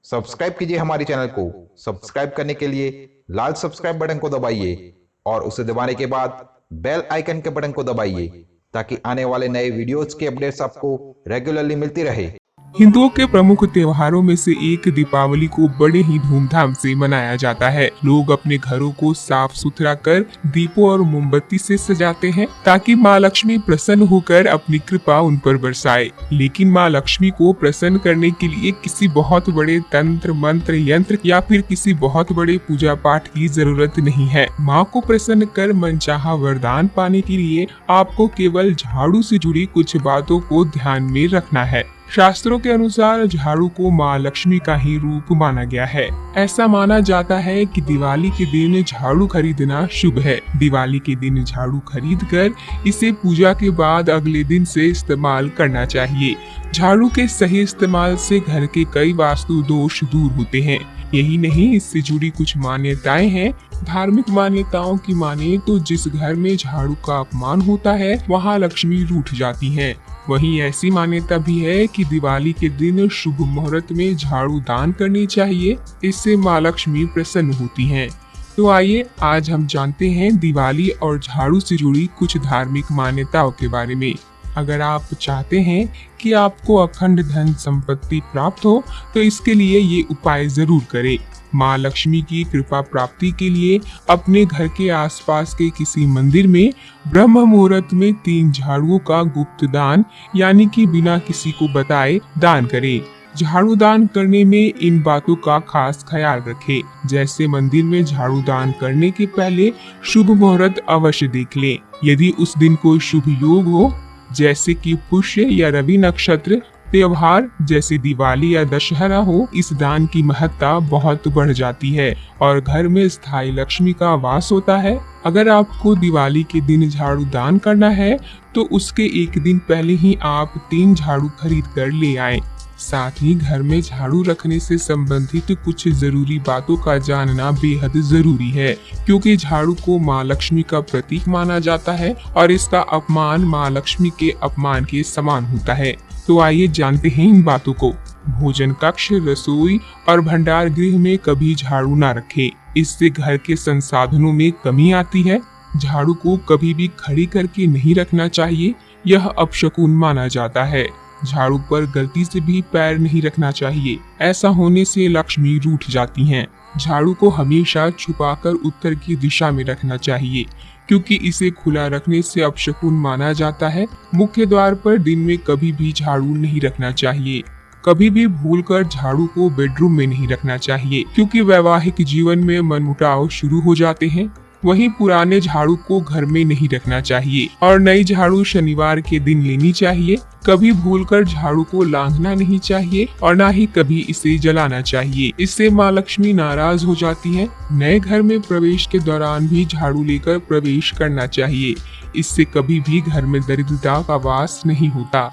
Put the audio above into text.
Subscribe कीजिए हमारे channel को। सब्सक्राइब करने के लिए लाल सब्सक्राइब बटन को दबाइए और उसे दबाने के बाद बेल आइकन के बटन को दबाइए ताकि आने वाले नए वीडियोज के अपडेट्स आपको रेगुलरली मिलती रहे। हिंदुओं के प्रमुख त्योहारों में से एक दीपावली को बड़े ही धूमधाम से मनाया जाता है। लोग अपने घरों को साफ सुथरा कर दीपों और मोमबत्ती से सजाते हैं ताकि माँ लक्ष्मी प्रसन्न होकर अपनी कृपा उन पर बरसाए। लेकिन माँ लक्ष्मी को प्रसन्न करने के लिए किसी बहुत बड़े तंत्र मंत्र यंत्र या फिर किसी बहुत बड़े पूजा पाठ की जरूरत नहीं है। माँ को प्रसन्न कर मनचाहा वरदान पाने के लिए आपको केवल झाड़ू से जुड़ी कुछ बातों को ध्यान में रखना है। शास्त्रों के अनुसार झाड़ू को माँ लक्ष्मी का ही रूप माना गया है। ऐसा माना जाता है कि दिवाली के दिन झाड़ू खरीदना शुभ है। दिवाली के दिन झाड़ू खरीद कर इसे पूजा के बाद अगले दिन से इस्तेमाल करना चाहिए। झाड़ू के सही इस्तेमाल से घर के कई वास्तु दोष दूर होते हैं। यही नहीं, इससे जुड़ी कुछ मान्यताएं हैं। धार्मिक मान्यताओं की माने तो जिस घर में झाड़ू का अपमान होता है वहाँ लक्ष्मी रूठ जाती हैं। वहीं ऐसी मान्यता भी है कि दिवाली के दिन शुभ मुहूर्त में झाड़ू दान करनी चाहिए। इससे माँ लक्ष्मी प्रसन्न होती हैं। तो आइए आज हम जानते हैं दिवाली और झाड़ू से जुड़ी कुछ धार्मिक मान्यताओं के बारे में। अगर आप चाहते हैं कि आपको अखंड धन संपत्ति प्राप्त हो तो इसके लिए ये उपाय जरूर करें। माँ लक्ष्मी की कृपा प्राप्ति के लिए अपने घर के आसपास के किसी मंदिर में ब्रह्म मुहूर्त में 3 झाड़ुओं का गुप्त दान यानी कि बिना किसी को बताए दान करें। झाड़ू दान करने में इन बातों का खास ख्याल रखें। जैसे मंदिर में झाड़ू दान करने के पहले शुभ मुहूर्त अवश्य देख लें। यदि उस दिन कोई शुभ योग हो जैसे कि पुष्य या रवि नक्षत्र, त्योहार जैसे दिवाली या दशहरा हो, इस दान की महत्ता बहुत बढ़ जाती है और घर में स्थायी लक्ष्मी का वास होता है। अगर आपको दिवाली के दिन झाड़ू दान करना है तो उसके एक दिन पहले ही आप 3 झाड़ू खरीद कर ले आएं। साथ ही घर में झाड़ू रखने से संबंधित कुछ जरूरी बातों का जानना बेहद जरूरी है, क्योंकि झाड़ू को माँ लक्ष्मी का प्रतीक माना जाता है और इसका अपमान माँ लक्ष्मी के अपमान के समान होता है। तो आइए जानते हैं इन बातों को। भोजन कक्ष, रसोई और भंडार गृह में कभी झाड़ू ना रखें। इससे घर के संसाधनों में कमी आती है। झाड़ू को कभी भी खड़ी करके नहीं रखना चाहिए, यह अपशकुन माना जाता है। झाड़ू पर गलती से भी पैर नहीं रखना चाहिए, ऐसा होने से लक्ष्मी रूठ जाती हैं। झाड़ू को हमेशा छुपाकर उत्तर की दिशा में रखना चाहिए, क्योंकि इसे खुला रखने से अपशकुन माना जाता है। मुख्य द्वार पर दिन में कभी भी झाड़ू नहीं रखना चाहिए। कभी भी भूलकर झाड़ू को बेडरूम में नहीं रखना चाहिए, क्योंकि वैवाहिक जीवन में मनमुटाव शुरू हो जाते हैं। वहीं पुराने झाड़ू को घर में नहीं रखना चाहिए और नई झाड़ू शनिवार के दिन लेनी चाहिए। कभी भूलकर झाड़ू को लांघना नहीं चाहिए और ना ही कभी इसे जलाना चाहिए, इससे माँ लक्ष्मी नाराज हो जाती हैं। नए घर में प्रवेश के दौरान भी झाड़ू लेकर प्रवेश करना चाहिए, इससे कभी भी घर में दरिद्रता का वास नहीं होता।